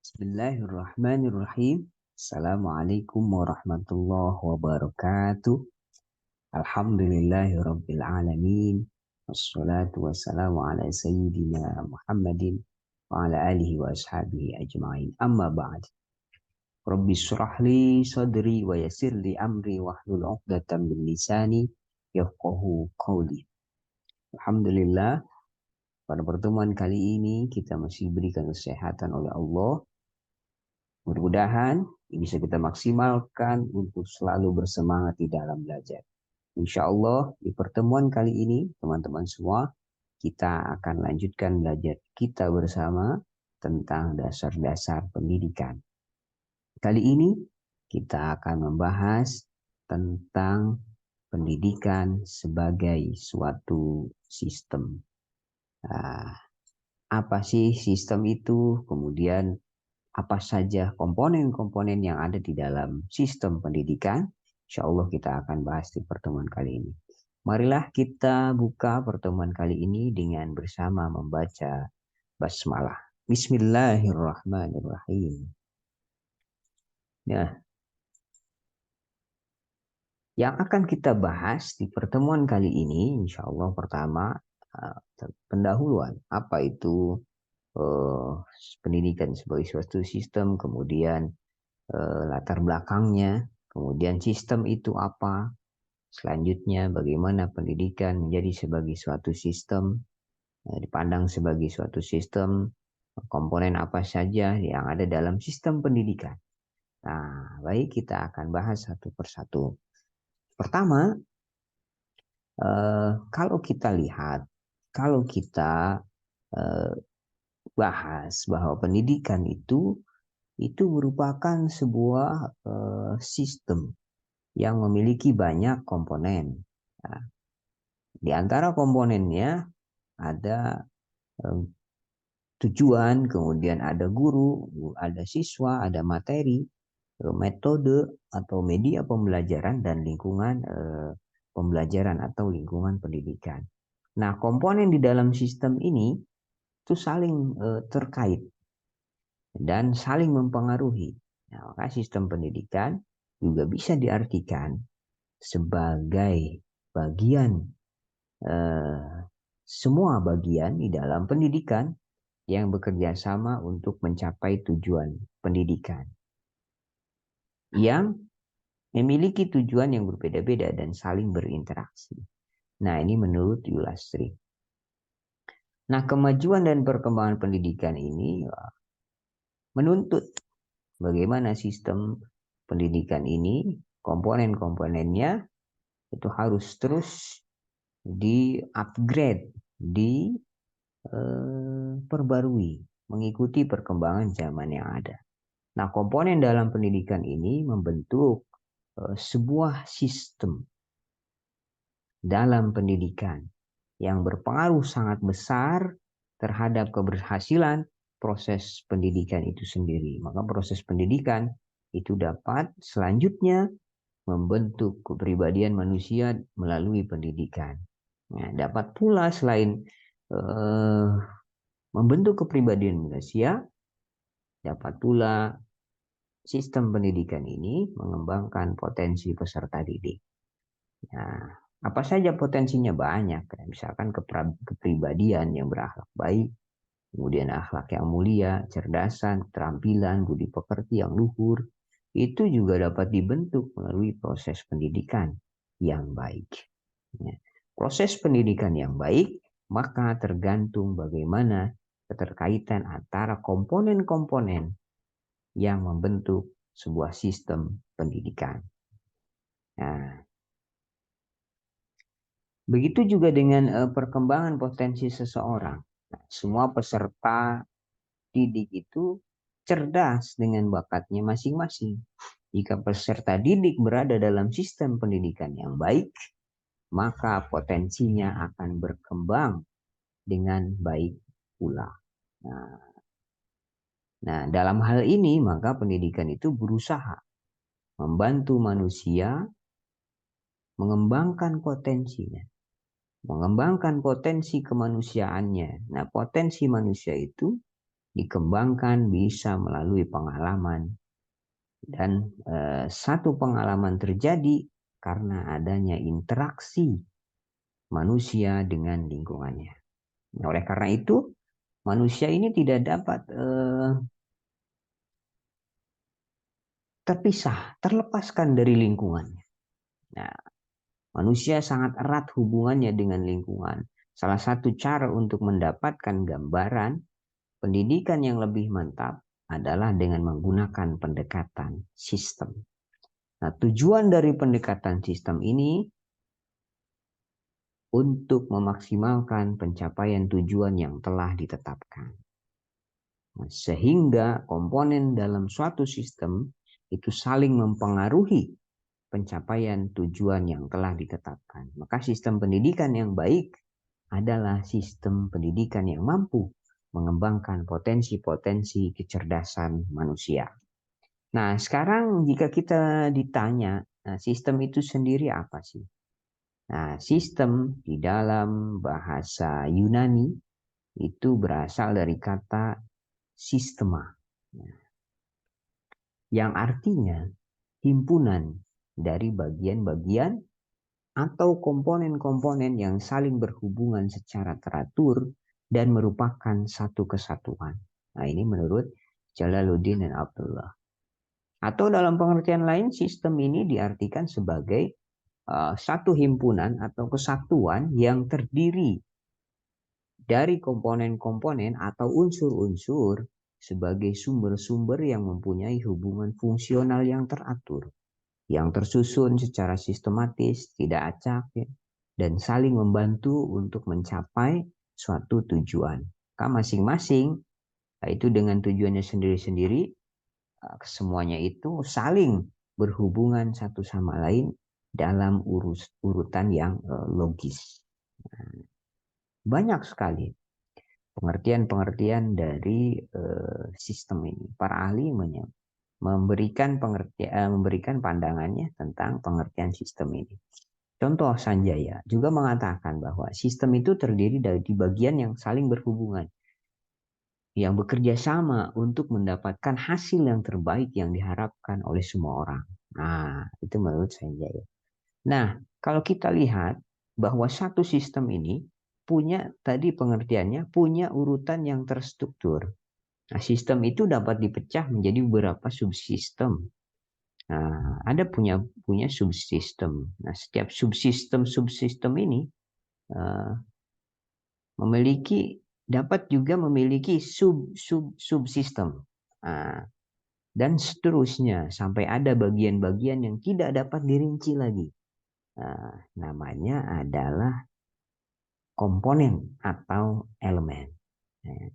Bismillahirrahmanirrahim. Assalamualaikum warahmatullahi wabarakatuh. Alhamdulillahirabbil alamin. Wassalatu wassalamu ala sayyidina Muhammadin wa ala alihi wa ashabihi ajma'in. Amma ba'd. Rabbi shrah li sadri wa yassir li amri wahlul 'uqdatam min lisani yafqahu qawli. Alhamdulillah, pada pertemuan kali ini kita masih diberikan kesehatan oleh Allah. Mudah-mudahan bisa kita maksimalkan untuk selalu bersemangat di dalam belajar. Insya Allah di pertemuan kali ini teman-teman semua kita akan lanjutkan belajar kita bersama tentang dasar-dasar pendidikan. Kali ini kita akan membahas tentang pendidikan sebagai suatu sistem. Nah, apa sih sistem itu? Kemudian apa saja komponen-komponen yang ada di dalam sistem pendidikan? Insya Allah kita akan bahas di pertemuan kali ini. Marilah kita buka pertemuan kali ini dengan bersama membaca basmalah. Bismillahirrahmanirrahim. Nah, yang akan kita bahas di pertemuan kali ini, insya Allah pertama, pendahuluan. Apa itu pendidikan sebagai suatu sistem, kemudian latar belakangnya, kemudian sistem itu apa, selanjutnya bagaimana pendidikan menjadi sebagai suatu sistem, dipandang sebagai suatu sistem, komponen apa saja yang ada dalam sistem pendidikan. Nah, baik kita akan bahas satu persatu. Pertama, kalau kita lihat, kalau kita bahas bahwa pendidikan itu merupakan sebuah sistem yang memiliki banyak komponen. Nah, di antara komponennya ada tujuan, kemudian ada guru, ada siswa, ada materi, metode atau media pembelajaran, dan lingkungan pembelajaran atau lingkungan pendidikan. Nah, komponen di dalam sistem ini itu saling terkait dan saling mempengaruhi. Nah, maka sistem pendidikan juga bisa diartikan sebagai bagian semua bagian di dalam pendidikan yang bekerja sama untuk mencapai tujuan pendidikan yang memiliki tujuan yang berbeda-beda dan saling berinteraksi. Nah, ini menurut Yulastri. Nah, kemajuan dan perkembangan pendidikan ini menuntut bagaimana sistem pendidikan ini, komponen-komponennya itu harus terus di-upgrade, diperbarui, mengikuti perkembangan zaman yang ada. Nah, komponen dalam pendidikan ini membentuk sebuah sistem dalam pendidikan yang berpengaruh sangat besar terhadap keberhasilan proses pendidikan itu sendiri. Maka proses pendidikan itu dapat selanjutnya membentuk kepribadian manusia melalui pendidikan. Nah, dapat pula selain membentuk kepribadian manusia, dapat pula sistem pendidikan ini mengembangkan potensi peserta didik. Nah, apa saja potensinya? Banyak. Misalkan kepribadian yang berakhlak baik, kemudian akhlak yang mulia, cerdasan, keterampilan, budi pekerti yang luhur, itu juga dapat dibentuk melalui proses pendidikan yang baik. Ya. Proses pendidikan yang baik maka tergantung bagaimana keterkaitan antara komponen-komponen yang membentuk sebuah sistem pendidikan. Nah, begitu juga dengan perkembangan potensi seseorang. Nah, semua peserta didik itu cerdas dengan bakatnya masing-masing. Jika peserta didik berada dalam sistem pendidikan yang baik, maka potensinya akan berkembang dengan baik pula. Nah, dalam hal ini maka pendidikan itu berusaha membantu manusia mengembangkan potensinya, mengembangkan potensi kemanusiaannya. Nah, potensi manusia itu dikembangkan bisa melalui pengalaman. Dan satu pengalaman terjadi karena adanya interaksi manusia dengan lingkungannya. Nah, oleh karena itu, manusia ini tidak dapat terpisah, terlepaskan dari lingkungannya. Nah, manusia sangat erat hubungannya dengan lingkungan. Salah satu cara untuk mendapatkan gambaran pendidikan yang lebih mantap adalah dengan menggunakan pendekatan sistem. Nah, tujuan dari pendekatan sistem ini untuk memaksimalkan pencapaian tujuan yang telah ditetapkan. Nah, sehingga komponen dalam suatu sistem itu saling mempengaruhi pencapaian tujuan yang telah ditetapkan. Maka sistem pendidikan yang baik adalah sistem pendidikan yang mampu mengembangkan potensi-potensi kecerdasan manusia. Nah, sekarang jika kita ditanya, sistem itu sendiri apa sih? Nah, sistem di dalam bahasa Yunani itu berasal dari kata sistema, yang artinya himpunan dari bagian-bagian atau komponen-komponen yang saling berhubungan secara teratur dan merupakan satu kesatuan. Nah, ini menurut Jalaluddin dan Abdullah. Atau dalam pengertian lain, sistem ini diartikan sebagai satu himpunan atau kesatuan yang terdiri dari komponen-komponen atau unsur-unsur sebagai sumber-sumber yang mempunyai hubungan fungsional yang teratur, yang tersusun secara sistematis, tidak acak, ya, dan saling membantu untuk mencapai suatu tujuan. Masing-masing, itu dengan tujuannya sendiri-sendiri, semuanya itu saling berhubungan satu sama lain dalam urutan yang logis. Banyak sekali pengertian-pengertian dari sistem ini. Para ahli memberikan pandangannya tentang pengertian sistem ini. Contoh, Sanjaya juga mengatakan bahwa sistem itu terdiri dari bagian yang saling berhubungan, yang bekerja sama untuk mendapatkan hasil yang terbaik yang diharapkan oleh semua orang. Nah, itu menurut Sanjaya. Nah, kalau kita lihat bahwa satu sistem ini punya, tadi pengertiannya, punya urutan yang terstruktur. Nah, sistem itu dapat dipecah menjadi beberapa subsistem. Nah, ada punya subsistem. Nah, setiap subsistem ini uh, dapat juga memiliki subsistem. Nah, dan seterusnya sampai ada bagian-bagian yang tidak dapat dirinci lagi. Nah, namanya adalah komponen atau elemen. Nah,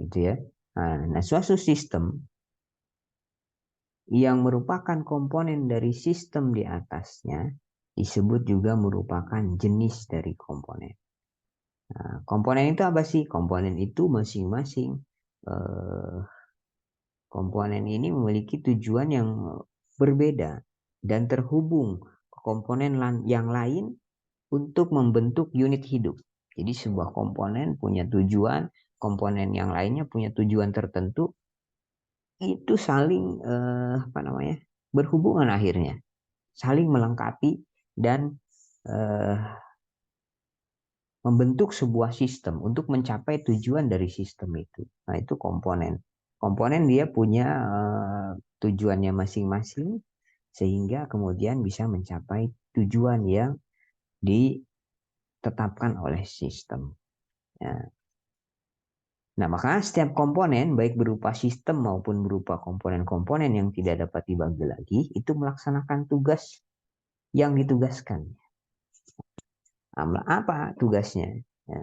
gitu ya. Nah, suatu sistem yang merupakan komponen dari sistem di atasnya disebut juga merupakan jenis dari komponen. Nah, komponen itu apa sih? Komponen itu masing-masing komponen ini memiliki tujuan yang berbeda dan terhubung ke komponen yang lain untuk membentuk unit hidup. Jadi sebuah komponen punya tujuan, komponen yang lainnya punya tujuan tertentu, itu saling berhubungan akhirnya, saling melengkapi dan membentuk sebuah sistem untuk mencapai tujuan dari sistem itu. Nah, itu komponen. Komponen dia punya tujuannya masing-masing sehingga kemudian bisa mencapai tujuan yang ditetapkan oleh sistem. Ya. Nah, maka setiap komponen, baik berupa sistem maupun berupa komponen-komponen yang tidak dapat dibagi lagi, itu melaksanakan tugas yang ditugaskan. Nah, apa tugasnya? Ya.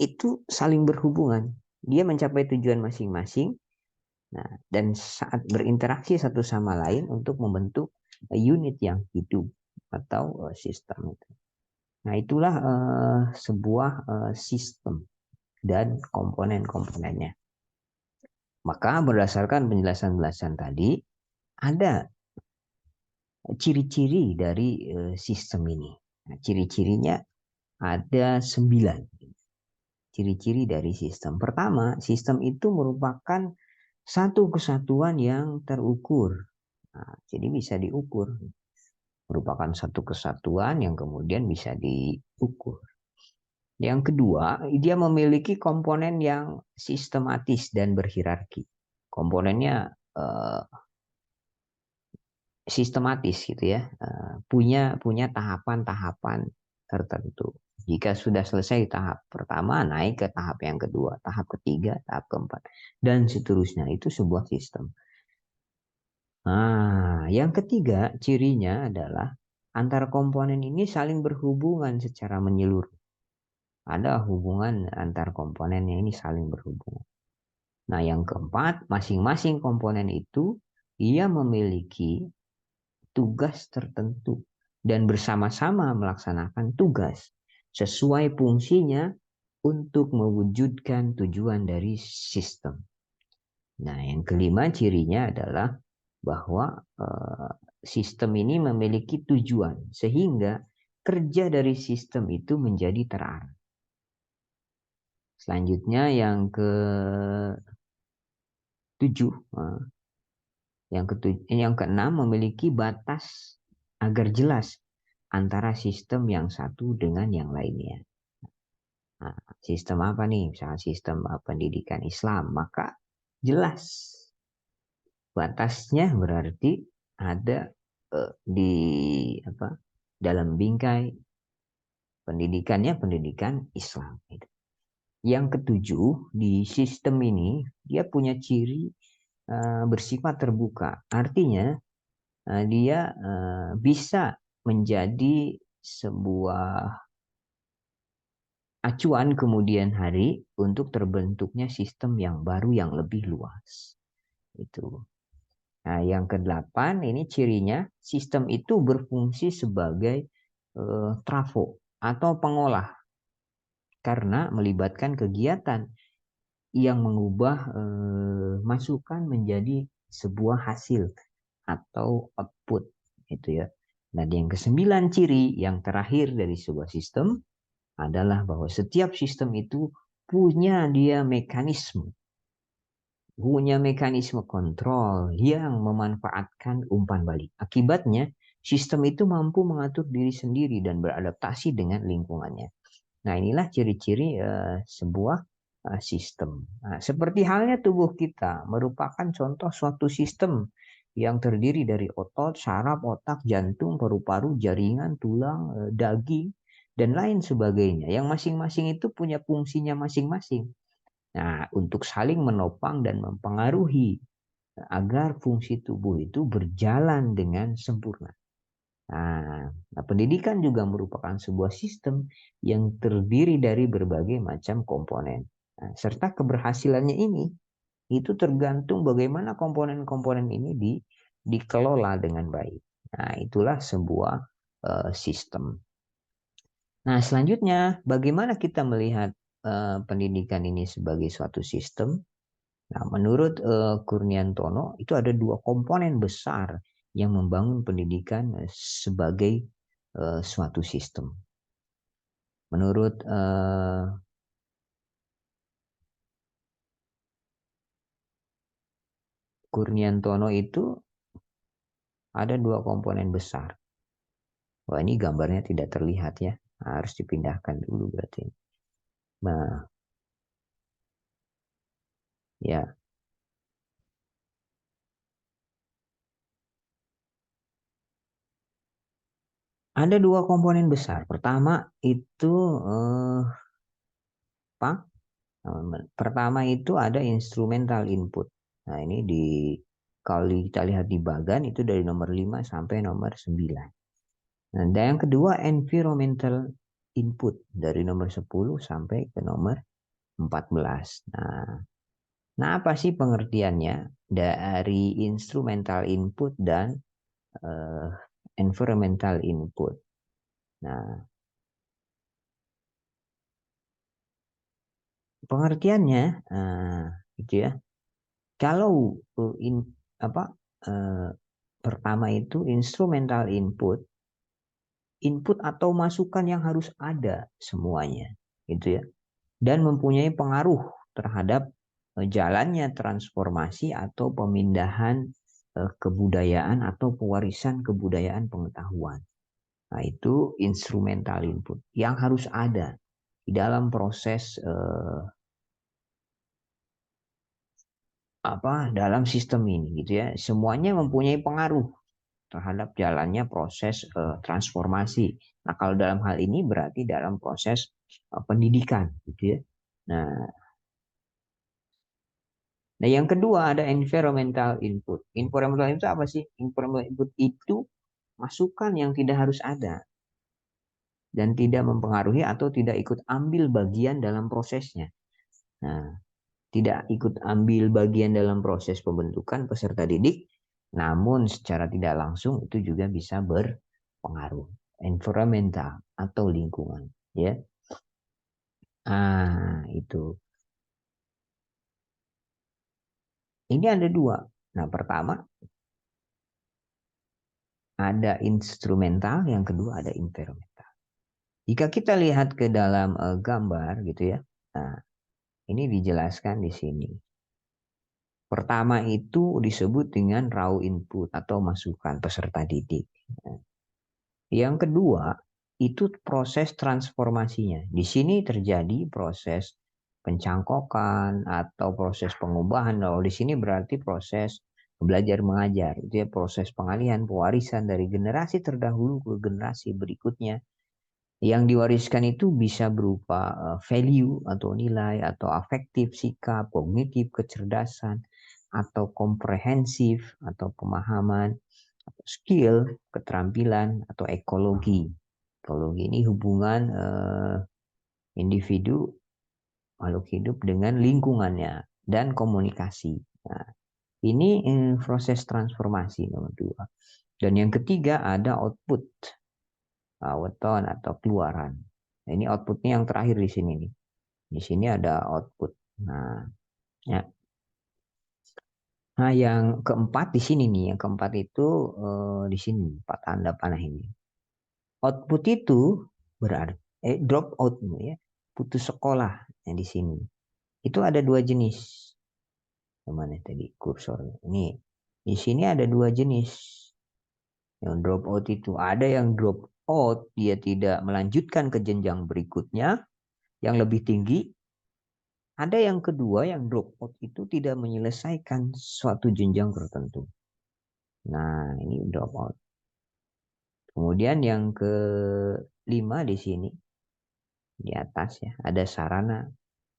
Itu saling berhubungan. Dia mencapai tujuan masing-masing, nah, dan saat berinteraksi satu sama lain untuk membentuk unit yang hidup atau sistem itu. Nah, itulah sebuah sistem dan komponen-komponennya. Maka berdasarkan penjelasan-penjelasan tadi, ada ciri-ciri dari sistem ini. Nah, ciri-cirinya ada 9. ciri-ciri dari sistem. Pertama, sistem itu merupakan satu kesatuan yang terukur. Nah, jadi bisa diukur. Merupakan satu kesatuan yang kemudian bisa diukur. Yang kedua, dia memiliki komponen yang sistematis dan berhierarki. Komponennya sistematis gitu ya, punya tahapan-tahapan tertentu. Jika sudah selesai tahap pertama, naik ke tahap yang kedua, tahap ketiga, tahap keempat, dan seterusnya. Itu sebuah sistem. Nah, yang ketiga cirinya adalah antar komponen ini saling berhubungan secara menyeluruh. Ada hubungan antar komponennya ini saling berhubungan. Nah, yang keempat, masing-masing komponen itu ia memiliki tugas tertentu dan bersama-sama melaksanakan tugas sesuai fungsinya untuk mewujudkan tujuan dari sistem. Nah, yang kelima cirinya adalah bahwa sistem ini memiliki tujuan sehingga kerja dari sistem itu menjadi terarah. Selanjutnya yang ketujuh, yang keenam memiliki batas agar jelas antara sistem yang satu dengan yang lainnya. Nah, sistem apa nih? Misalnya sistem pendidikan Islam, maka jelas batasnya berarti ada di apa dalam bingkai pendidikannya pendidikan Islam. Yang ketujuh, di sistem ini dia punya ciri bersifat terbuka. Artinya dia bisa menjadi sebuah acuan kemudian hari untuk terbentuknya sistem yang baru yang lebih luas. Itu. Nah, yang kedelapan ini cirinya sistem itu berfungsi sebagai trafo atau pengolah karena melibatkan kegiatan yang mengubah masukan menjadi sebuah hasil atau output itu ya. Nah, yang kesembilan ciri yang terakhir dari sebuah sistem adalah bahwa setiap sistem itu punya mekanisme kontrol yang memanfaatkan umpan balik. Akibatnya, sistem itu mampu mengatur diri sendiri dan beradaptasi dengan lingkungannya. Nah, inilah ciri-ciri sebuah sistem. Nah, seperti halnya tubuh kita merupakan contoh suatu sistem yang terdiri dari otot, saraf, otak, jantung, paru-paru, jaringan, tulang, daging, dan lain sebagainya. Yang masing-masing itu punya fungsinya masing-masing. Nah, untuk saling menopang dan mempengaruhi agar fungsi tubuh itu berjalan dengan sempurna. Nah, pendidikan juga merupakan sebuah sistem yang terdiri dari berbagai macam komponen. Nah, serta keberhasilannya ini itu tergantung bagaimana komponen-komponen ini dikelola dengan baik. Nah, itulah sebuah sistem. Nah, selanjutnya bagaimana kita melihat pendidikan ini sebagai suatu sistem? Nah, menurut Kurniantono itu ada dua komponen besar yang membangun pendidikan sebagai suatu sistem. Menurut Kurniantono itu ada dua komponen besar. Wah, ini gambarnya tidak terlihat ya. Harus dipindahkan dulu berarti. Nah, ya. Ada dua komponen besar. Pertama itu apa? Pertama itu ada instrumental input. Nah, ini kalau kita lihat di bagan itu dari nomor 5 sampai nomor 9. Nah, dan yang kedua environmental input dari nomor 10 sampai ke nomor 14. Nah, apa sih pengertiannya dari instrumental input dan uh, environmental input? Nah, pengertiannya gitu ya. Kalau apa uh, pertama itu instrumental input atau masukan yang harus ada semuanya, gitu ya. dan mempunyai pengaruh terhadap jalannya transformasi atau pemindahan kebudayaan atau pewarisan kebudayaan pengetahuan. Nah, itu instrumental input yang harus ada di dalam proses dalam sistem ini gitu ya. Semuanya mempunyai pengaruh terhadap jalannya proses transformasi. Nah, kalau dalam hal ini berarti dalam proses pendidikan gitu ya. Nah, yang kedua ada environmental input. Environmental input apa sih? Environmental input itu masukan yang tidak harus ada dan tidak mempengaruhi atau tidak ikut ambil bagian dalam prosesnya. Nah, tidak ikut ambil bagian dalam proses pembentukan peserta didik, namun secara tidak langsung itu juga bisa berpengaruh. Environmental atau lingkungan, ya. Itu. Ini ada dua. Nah, pertama ada instrumental, yang kedua ada environmental. Jika kita lihat ke dalam gambar gitu ya. Nah, ini dijelaskan di sini. Pertama itu disebut dengan raw input atau masukan peserta didik. Nah, yang kedua itu proses transformasinya. Di sini terjadi proses pencangkokan atau proses pengubahan. Kalau di sini berarti proses belajar mengajar. Itu ya proses pengalihan pewarisan dari generasi terdahulu ke generasi berikutnya. Yang diwariskan itu bisa berupa value atau nilai atau afektif, sikap, kognitif, kecerdasan, atau komprehensif atau pemahaman, atau skill, keterampilan, atau ekologi. Ekologi ini hubungan individu makhluk hidup dengan lingkungannya dan komunikasi. Nah, ini proses transformasi nomor dua. Dan yang ketiga ada output, weton atau keluaran. Nah, ini outputnya yang terakhir di sini nih. Di sini ada output. Nah, ya. Nah, yang keempat di sini nih. Yang keempat itu di sini, empat tanda panah ini. Output itu berarti drop out ya, putus sekolah yang di sini. Itu ada dua jenis. Yang mana tadi kursornya? Ini di sini ada dua jenis. Yang drop out itu ada yang drop out dia tidak melanjutkan ke jenjang berikutnya yang lebih tinggi. Ada yang kedua yang drop out itu tidak menyelesaikan suatu jenjang tertentu. Nah, ini drop out. Kemudian yang kelima di sini di atas ya ada sarana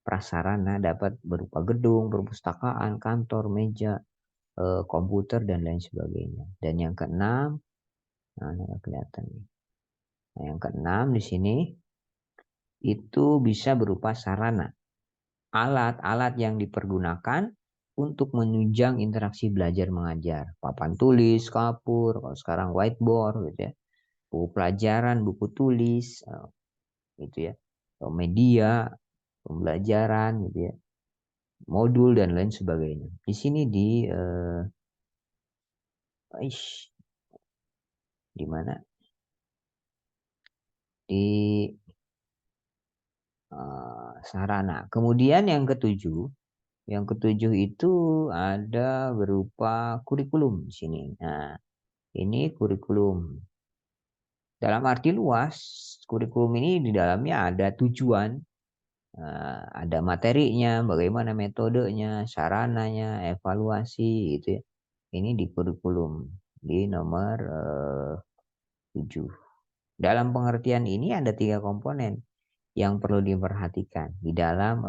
prasarana dapat berupa gedung, perpustakaan, kantor, meja, komputer dan lain sebagainya. Dan yang keenam, nah ini kelihatan nih. Nah, yang keenam di sini itu bisa berupa sarana, alat-alat yang dipergunakan untuk menunjang interaksi belajar mengajar. Papan tulis, kapur, kalau sekarang whiteboard gitu ya. Buku pelajaran, buku tulis, gitu ya. Media, pembelajaran gitu ya. Modul dan lain sebagainya. Di sini di mana? Di sarana. Kemudian yang ketujuh itu ada berupa kurikulum di sini. Nah, ini kurikulum. Dalam arti luas, kurikulum ini di dalamnya ada tujuan, ada materinya, bagaimana metodenya, sarananya, evaluasi gitu ya. Ini di kurikulum di nomor 7. Dalam pengertian ini ada tiga komponen yang perlu diperhatikan di dalam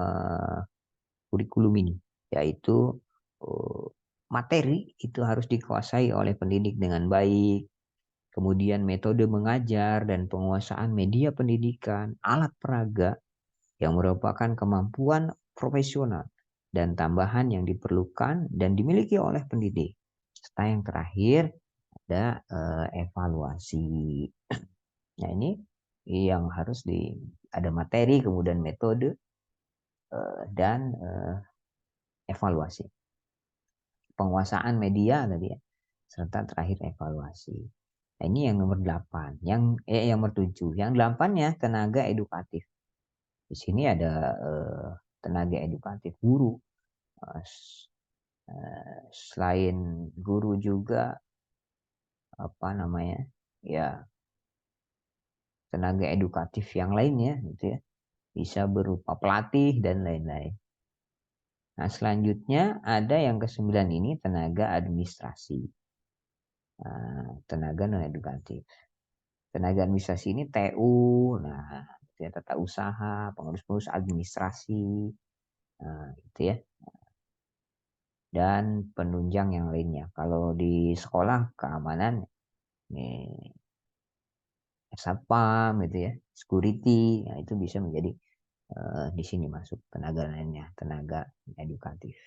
kurikulum ini, yaitu materi itu harus dikuasai oleh pendidik dengan baik, kemudian metode mengajar dan penguasaan media pendidikan, alat peraga yang merupakan kemampuan profesional dan tambahan yang diperlukan dan dimiliki oleh pendidik. Serta yang terakhir ada evaluasi. Nah, ini yang harus ada materi, kemudian metode dan evaluasi. Penguasaan media tadi ya, serta terakhir evaluasi. Nah, ini yang nomor 8, yang nomor 7. Yang 8-nya tenaga edukatif. Di sini ada tenaga edukatif guru. Selain guru juga apa namanya, ya, tenaga edukatif yang lainnya gitu ya, bisa berupa pelatih dan lain-lain. Nah, selanjutnya ada yang ke-9 ini tenaga administrasi. Tenaga non edukatif. Tenaga administrasi ini TU, nah, ya, tata usaha, pengurus-pengurus administrasi, nah, gitu ya, dan penunjang yang lainnya. Kalau di sekolah keamanan, nih, satpam gitu ya, security, nah itu bisa menjadi di sini masuk tenaga lainnya, tenaga edukatif.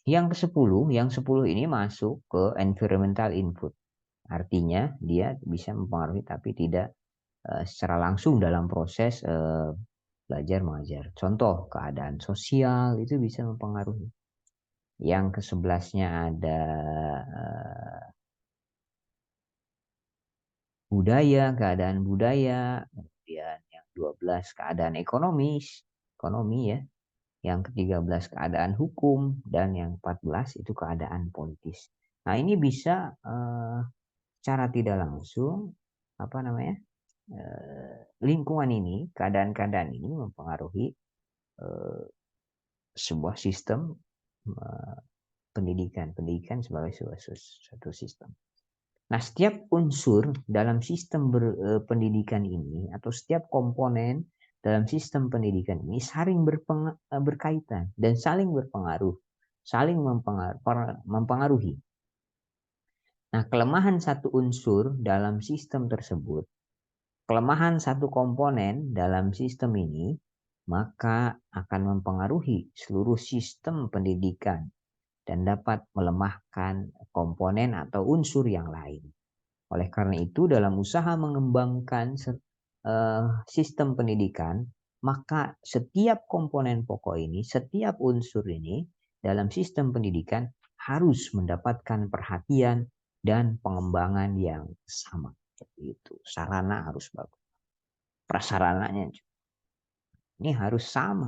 Yang ke-10 ini masuk ke environmental input. Artinya dia bisa mempengaruhi tapi tidak secara langsung dalam proses belajar mengajar. Contoh, keadaan sosial itu bisa mempengaruhi. Yang ke-11-nya ada budaya, keadaan budaya. Kemudian yang 12 keadaan ekonomi ya. Yang ke-13 keadaan hukum, dan yang 14 itu keadaan politis. Nah, ini bisa secara tidak langsung apa namanya? Lingkungan ini, keadaan-keadaan ini mempengaruhi sebuah sistem pendidikan sebagai suatu sistem. Nah, setiap unsur dalam sistem pendidikan ini atau setiap komponen dalam sistem pendidikan ini saling berkaitan dan saling berpengaruh, saling mempengaruhi. Nah, kelemahan satu unsur dalam sistem tersebut, kelemahan satu komponen dalam sistem ini, maka akan mempengaruhi seluruh sistem pendidikan dan dapat melemahkan komponen atau unsur yang lain. Oleh karena itu, dalam usaha mengembangkan sistem pendidikan, maka setiap komponen pokok ini, setiap unsur ini dalam sistem pendidikan harus mendapatkan perhatian dan pengembangan yang sama. Seperti itu. Sarana harus bagus. Prasarananya ini harus sama,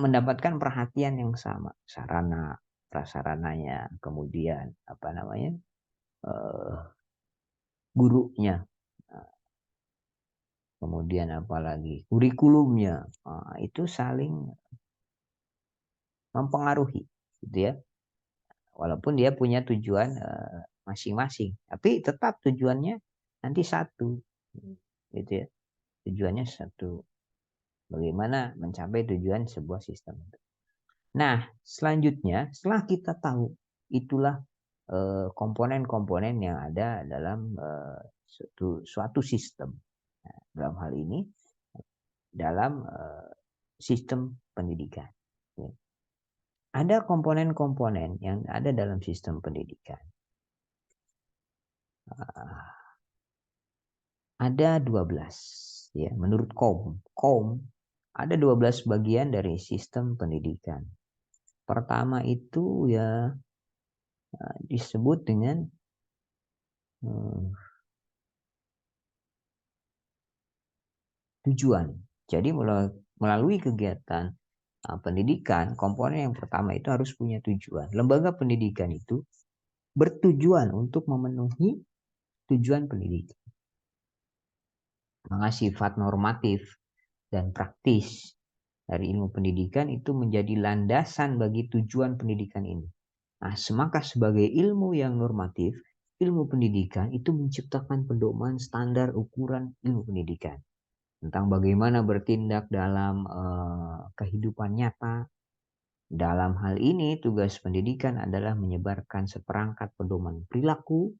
mendapatkan perhatian yang sama. Sarana, prasarananya, kemudian apa namanya, gurunya, kemudian apalagi kurikulumnya, itu saling mempengaruhi, gitu ya. Walaupun dia punya tujuan masing-masing, tapi tetap tujuannya nanti satu, gitu ya. Tujuannya satu, bagaimana mencapai tujuan sebuah sistem. Nah, selanjutnya setelah kita tahu itulah komponen-komponen yang ada dalam suatu sistem. Nah, dalam hal ini dalam sistem pendidikan. Ada komponen-komponen yang ada dalam sistem pendidikan. Ada 12 ya, menurut Kaum ada 12 bagian dari sistem pendidikan. Pertama itu ya disebut dengan tujuan. Jadi melalui kegiatan pendidikan, komponen yang pertama itu harus punya tujuan. Lembaga pendidikan itu bertujuan untuk memenuhi tujuan pendidikan. Maka sifat normatif dan praktis dari ilmu pendidikan itu menjadi landasan bagi tujuan pendidikan ini. Nah, maka sebagai ilmu yang normatif, ilmu pendidikan itu menciptakan pedoman standar ukuran ilmu pendidikan tentang bagaimana bertindak dalam kehidupan nyata. Dalam hal ini, tugas pendidikan adalah menyebarkan seperangkat pedoman perilaku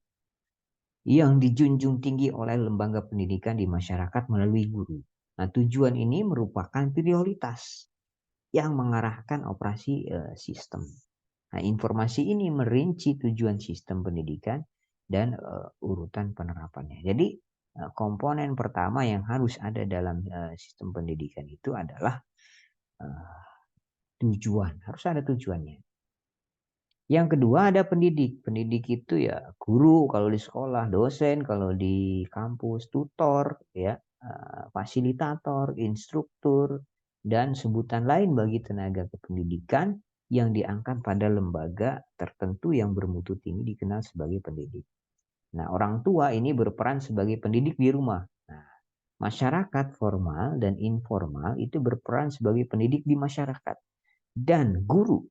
yang dijunjung tinggi oleh lembaga pendidikan di masyarakat melalui guru. Nah, tujuan ini merupakan prioritas yang mengarahkan operasi sistem. Nah, informasi ini merinci tujuan sistem pendidikan dan urutan penerapannya. Jadi, komponen pertama yang harus ada dalam sistem pendidikan itu adalah tujuan. Harus ada tujuannya. Yang kedua ada pendidik. Pendidik itu ya guru kalau di sekolah, dosen kalau di kampus, tutor ya. fasilitator, instruktur, dan sebutan lain bagi tenaga kependidikan yang diangkat pada lembaga tertentu yang bermutu tinggi dikenal sebagai pendidik. Nah, orang tua ini berperan sebagai pendidik di rumah. Nah, masyarakat formal dan informal itu berperan sebagai pendidik di masyarakat. Dan guru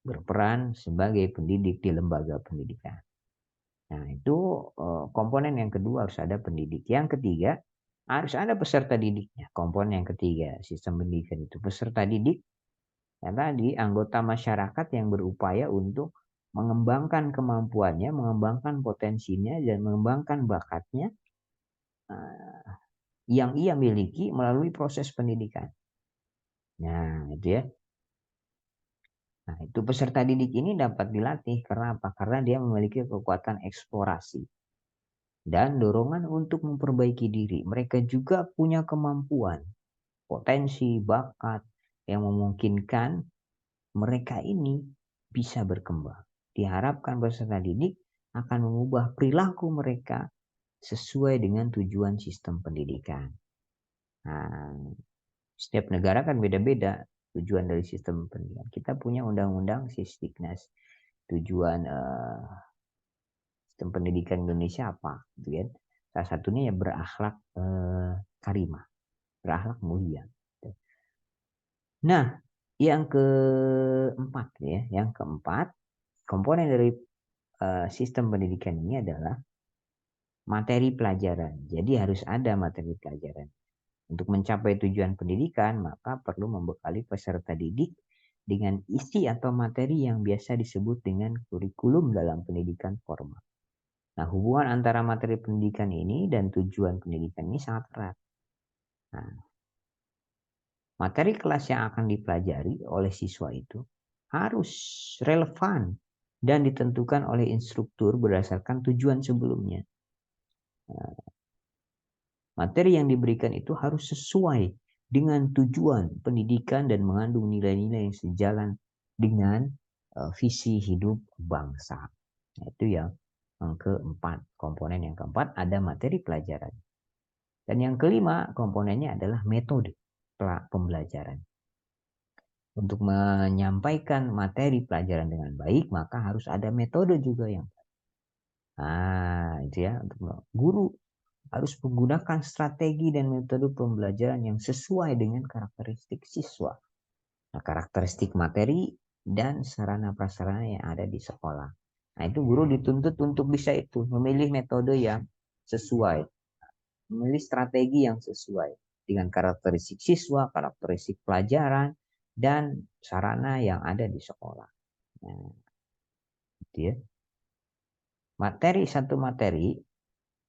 berperan sebagai pendidik di lembaga pendidikan. Nah, itu komponen yang kedua, harus ada pendidik. Yang ketiga, harus ada peserta didiknya. Komponen yang ketiga, sistem pendidikan itu. Peserta didik, ya tadi, anggota masyarakat yang berupaya untuk mengembangkan kemampuannya, mengembangkan potensinya, dan mengembangkan bakatnya yang ia miliki melalui proses pendidikan. Nah, itu ya. Nah, itu peserta didik ini dapat dilatih. Karena apa? Karena dia memiliki kekuatan eksplorasi dan dorongan untuk memperbaiki diri. Mereka juga punya kemampuan, potensi, bakat yang memungkinkan mereka ini bisa berkembang. Diharapkan peserta didik akan mengubah perilaku mereka sesuai dengan tujuan sistem pendidikan. Nah, setiap negara kan beda-beda tujuan dari sistem pendidikan. Kita punya undang-undang Sisdiknas. Tujuan sistem pendidikan Indonesia apa? Gitu kan? Salah satunya ya berakhlak karimah, berakhlak mulia. Nah, yang keempat ya, yang keempat komponen dari sistem pendidikan ini adalah materi pelajaran. Jadi harus ada materi pelajaran. Untuk mencapai tujuan pendidikan, maka perlu membekali peserta didik dengan isi atau materi yang biasa disebut dengan kurikulum dalam pendidikan formal. Nah, hubungan antara materi pendidikan ini dan tujuan pendidikan ini sangat erat. Nah, materi kelas yang akan dipelajari oleh siswa itu harus relevan dan ditentukan oleh instruktur berdasarkan tujuan sebelumnya. Nah, materi yang diberikan itu harus sesuai dengan tujuan pendidikan dan mengandung nilai-nilai yang sejalan dengan visi hidup bangsa. Nah, itu yang keempat. Komponen yang keempat ada materi pelajaran. Dan yang kelima komponennya adalah metode pembelajaran. Untuk menyampaikan materi pelajaran dengan baik, maka harus ada metode juga yang baik. Nah, itu ya, untuk guru harus menggunakan strategi dan metode pembelajaran yang sesuai dengan karakteristik siswa. Nah, karakteristik materi dan sarana prasarana yang ada di sekolah. Nah, itu guru dituntut untuk bisa itu, memilih metode yang sesuai, memilih strategi yang sesuai dengan karakteristik siswa, karakteristik pelajaran, dan sarana yang ada di sekolah. Nah, gitu ya. Satu materi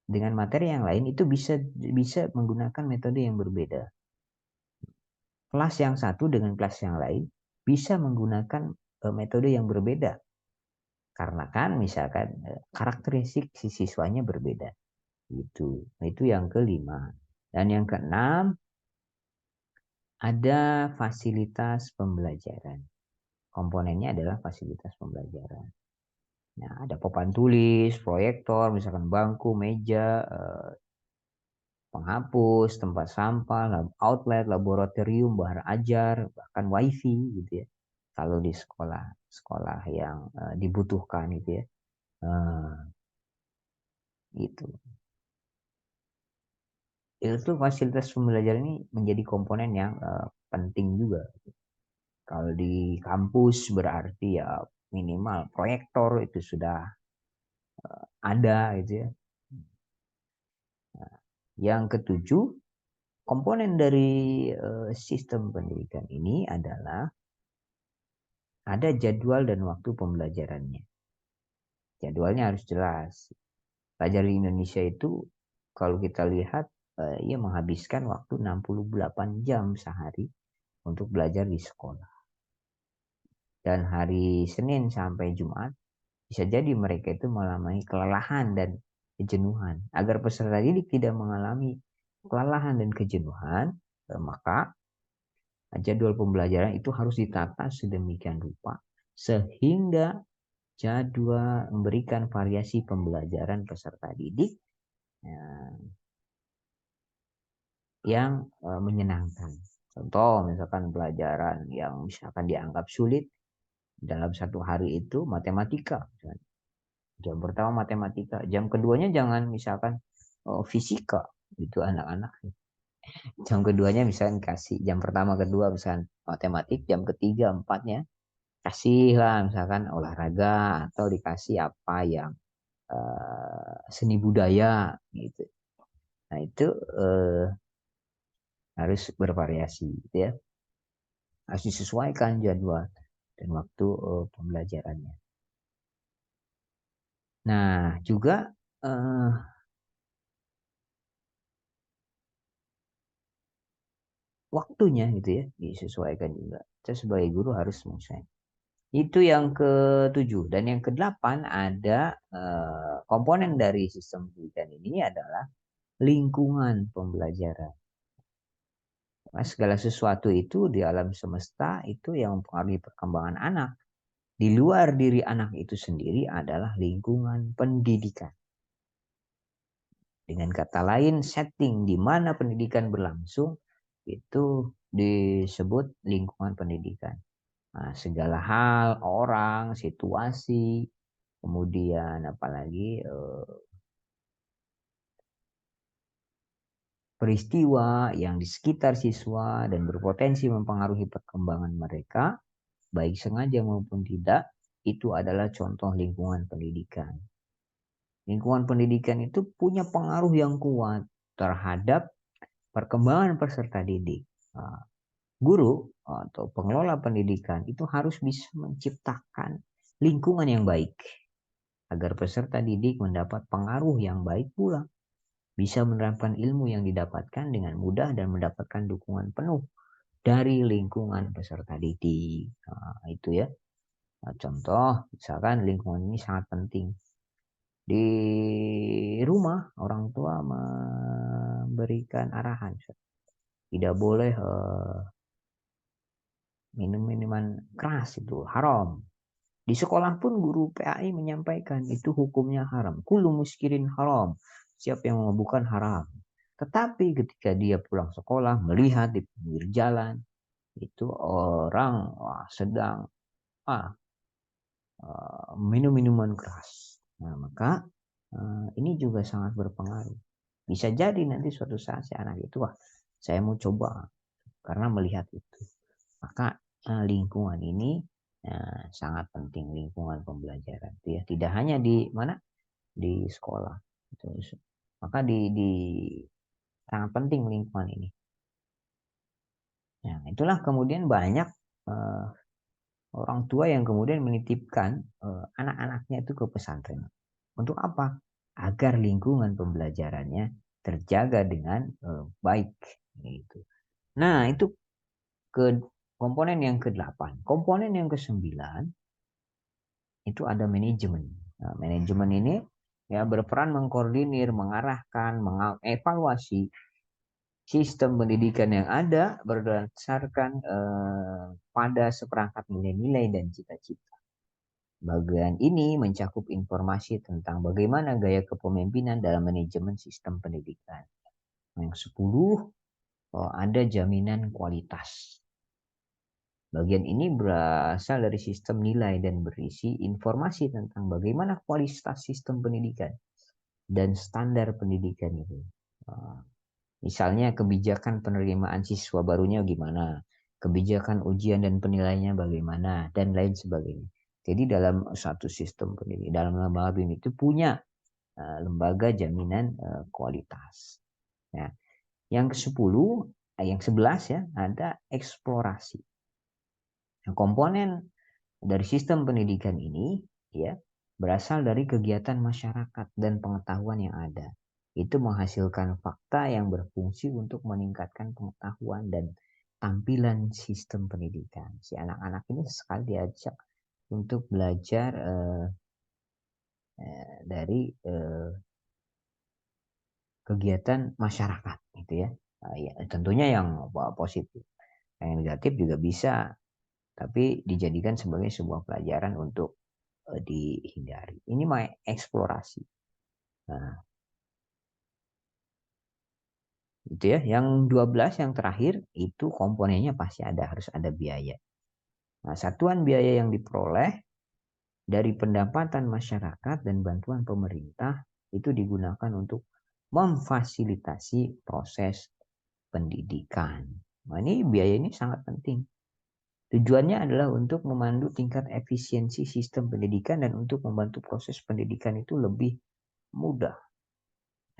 dengan materi yang lain itu bisa menggunakan metode yang berbeda. Kelas yang satu dengan kelas yang lain bisa menggunakan metode yang berbeda. Karena kan misalkan karakteristik si siswanya berbeda. Itu yang kelima. Dan yang keenam, ada fasilitas pembelajaran. Komponennya adalah fasilitas pembelajaran. Nah, ada papan tulis, proyektor, misalkan bangku, meja, penghapus, tempat sampah, outlet, laboratorium, bahan ajar, bahkan wifi gitu ya. Kalau di sekolah yang dibutuhkan gitu ya. Gitu. Itu fasilitas pembelajaran ini menjadi komponen yang penting juga. Kalau di kampus berarti ya minimal proyektor itu sudah ada gitu ya. Nah, yang ketujuh, komponen dari sistem pendidikan ini adalah ada jadwal dan waktu pembelajarannya. Jadwalnya harus jelas. Pelajar di Indonesia itu kalau kita lihat ia menghabiskan waktu 68 jam sehari untuk belajar di sekolah. Dan hari Senin sampai Jumat bisa jadi mereka itu mengalami kelelahan dan kejenuhan. Agar peserta didik tidak mengalami kelelahan dan kejenuhan, maka jadwal pembelajaran itu harus ditata sedemikian rupa sehingga jadwal memberikan variasi pembelajaran peserta didik yang menyenangkan. Contoh misalkan pelajaran yang misalkan dianggap sulit dalam satu hari itu matematika. Jam pertama matematika, jam keduanya jangan misalkan fisika itu anak-anak. Jam keduanya misalkan kasih jam pertama kedua misalkan matematik, jam ketiga empatnya kasih lah misalkan olahraga atau dikasih apa yang seni budaya gitu. Nah itu harus bervariasi gitu ya. Harus disesuaikan jadwal dan waktu pembelajarannya. Nah juga waktunya gitu ya disesuaikan juga. Kita sebagai guru harus menyesuaikan. Itu yang ketujuh. Dan yang kedelapan ada komponen dari sistem pendidikan ini adalah lingkungan pembelajaran. Nah, segala sesuatu itu di alam semesta itu yang mempengaruhi perkembangan anak. Di luar diri anak itu sendiri adalah lingkungan pendidikan. Dengan kata lain, setting di mana pendidikan berlangsung itu disebut lingkungan pendidikan. Nah, segala hal, orang, situasi, kemudian apalagi peristiwa yang di sekitar siswa dan berpotensi mempengaruhi perkembangan mereka, baik sengaja maupun tidak, itu adalah contoh lingkungan pendidikan. Lingkungan pendidikan itu punya pengaruh yang kuat terhadap perkembangan peserta didik. Nah, guru atau pengelola pendidikan itu harus bisa menciptakan lingkungan yang baik agar peserta didik mendapat pengaruh yang baik pula, bisa menerapkan ilmu yang didapatkan dengan mudah dan mendapatkan dukungan penuh dari lingkungan peserta didik. Nah, itu ya. Nah, contoh, misalkan lingkungan ini sangat penting. Di rumah, orang tua memberikan arahan. Tidak boleh minum minuman keras, itu haram. Di sekolah pun guru PAI menyampaikan itu hukumnya haram. Kullu muskirin haram. Siapa yang memabukkan haram. Tetapi ketika dia pulang sekolah melihat di pinggir jalan itu orang sedang minum minuman keras. Nah, maka ini juga sangat berpengaruh. Bisa jadi nanti suatu saat si anak itu saya mau coba karena melihat itu. Maka lingkungan ini sangat penting, lingkungan pembelajaran itu ya. Tidak hanya di mana di sekolah. Itu. Maka di sangat penting lingkungan ini. Nah, itulah kemudian banyak orang tua yang kemudian menitipkan anak-anaknya itu ke pesantren. Untuk apa? Agar lingkungan pembelajarannya terjaga dengan baik. Gitu. Nah, itu ke komponen yang ke-8. Komponen yang ke-9 itu ada manajemen. Nah, manajemen ini ya berperan mengkoordinir, mengarahkan, mengevaluasi sistem pendidikan yang ada berdasarkan pada seperangkat nilai-nilai dan cita-cita. Bagian ini mencakup informasi tentang bagaimana gaya kepemimpinan dalam manajemen sistem pendidikan. Yang 10 ada jaminan kualitas. Bagian ini berasal dari sistem nilai dan berisi informasi tentang bagaimana kualitas sistem pendidikan dan standar pendidikan itu. Misalnya kebijakan penerimaan siswa barunya gimana, kebijakan ujian dan penilaiannya bagaimana, dan lain sebagainya. Jadi dalam satu sistem pendidikan, dalam lembaga ini itu punya lembaga jaminan kualitas. Nah, yang ke-10, yang 11 ya, ada eksplorasi. Nah, komponen dari sistem pendidikan ini ya berasal dari kegiatan masyarakat dan pengetahuan yang ada. Itu menghasilkan fakta yang berfungsi untuk meningkatkan pengetahuan dan tampilan sistem pendidikan. Si anak-anak ini sekali diajak untuk belajar dari kegiatan masyarakat gitu ya. Ya tentunya yang positif. Yang negatif juga bisa, tapi dijadikan sebagai sebuah pelajaran untuk dihindari. Ini mau eksplorasi. Nah, Gitu ya. Yang 12 yang terakhir itu komponennya pasti harus ada biaya. Nah, satuan biaya yang diperoleh dari pendapatan masyarakat dan bantuan pemerintah itu digunakan untuk memfasilitasi proses pendidikan. Nah, ini biaya ini sangat penting. Tujuannya adalah untuk memandu tingkat efisiensi sistem pendidikan dan untuk membantu proses pendidikan itu lebih mudah.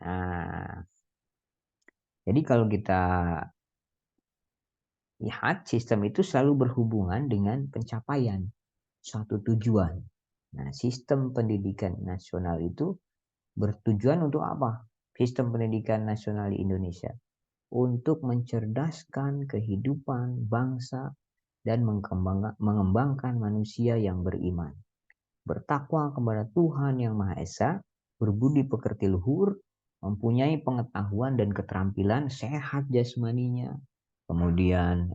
Nah, jadi kalau kita lihat sistem itu selalu berhubungan dengan pencapaian suatu tujuan. Nah, sistem pendidikan nasional itu bertujuan untuk apa? Sistem pendidikan nasional di Indonesia untuk mencerdaskan kehidupan bangsa dan mengembangkan manusia yang beriman, bertakwa kepada Tuhan yang Maha Esa, berbudi pekerti luhur, mempunyai pengetahuan dan keterampilan, sehat jasmaninya, kemudian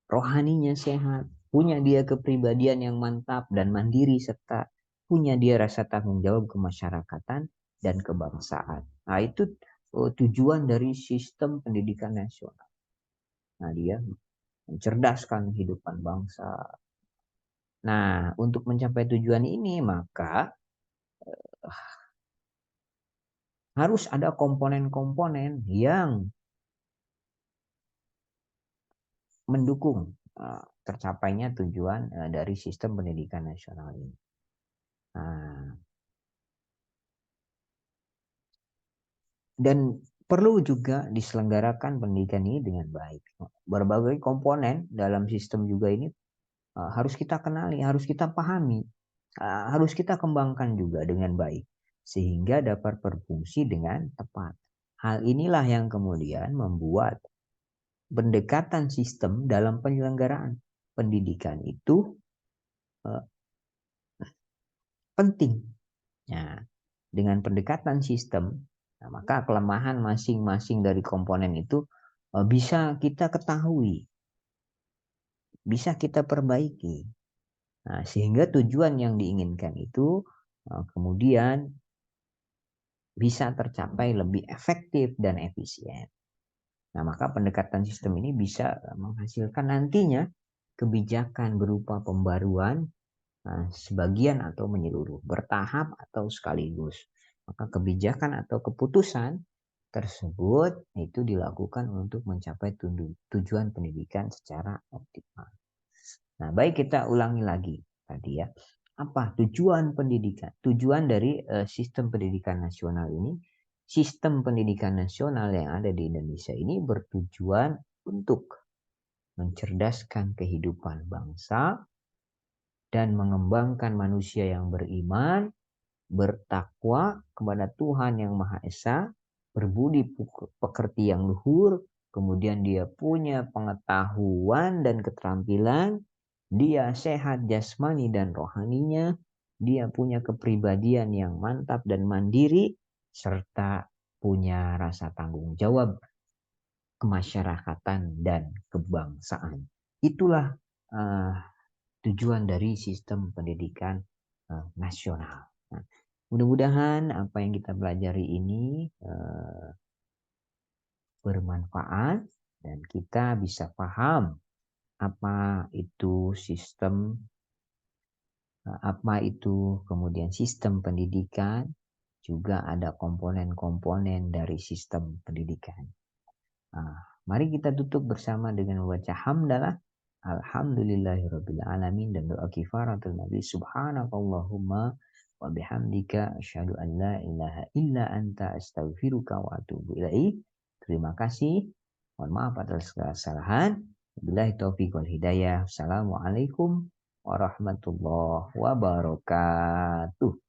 rohaninya sehat, punya dia kepribadian yang mantap dan mandiri, serta punya dia rasa tanggung jawab kemasyarakatan dan kebangsaan. Nah, itu tujuan dari sistem pendidikan nasional. Nah, dia mencerdaskan kehidupan bangsa. Nah, untuk mencapai tujuan ini, maka harus ada komponen-komponen yang mendukung tercapainya tujuan dari sistem pendidikan nasional ini. Nah, dan perlu juga diselenggarakan pendidikan ini dengan baik. Berbagai komponen dalam sistem juga ini harus kita kenali, harus kita pahami, harus kita kembangkan juga dengan baik sehingga dapat berfungsi dengan tepat. Hal inilah yang kemudian membuat pendekatan sistem dalam penyelenggaraan pendidikan itu penting. Nah, dengan pendekatan sistem, nah, maka kelemahan masing-masing dari komponen itu bisa kita ketahui, bisa kita perbaiki. Nah, sehingga tujuan yang diinginkan itu kemudian bisa tercapai lebih efektif dan efisien. Nah, maka pendekatan sistem ini bisa menghasilkan nantinya kebijakan berupa pembaruan sebagian atau menyeluruh, bertahap atau sekaligus. Maka kebijakan atau keputusan tersebut itu dilakukan untuk mencapai tujuan pendidikan secara optimal. Nah, baik kita ulangi lagi tadi ya. Apa tujuan pendidikan? Tujuan dari sistem pendidikan nasional ini, sistem pendidikan nasional yang ada di Indonesia ini bertujuan untuk mencerdaskan kehidupan bangsa dan mengembangkan manusia yang beriman, bertakwa kepada Tuhan yang Maha Esa, berbudi pekerti yang luhur, kemudian dia punya pengetahuan dan keterampilan, dia sehat jasmani dan rohaninya, dia punya kepribadian yang mantap dan mandiri, serta punya rasa tanggung jawab kemasyarakatan dan kebangsaan. Itulah tujuan dari sistem pendidikan nasional. Nah, mudah-mudahan apa yang kita pelajari ini bermanfaat dan kita bisa paham apa itu sistem, apa itu kemudian sistem pendidikan, juga ada komponen-komponen dari sistem pendidikan. Mari kita tutup bersama dengan membaca hamdalah. Alhamdulillahirabbil alamin dan doa kifaratul nabi subhanakallahumma wa bihamdika asyhadu an la ilaha illa anta astaghfiruka wa atubu ilaik. Terima kasih. Mohon maaf atas segala kesalahan. Wabillahi taufiq wal hidayah. Assalamualaikum warahmatullahi wabarakatuh.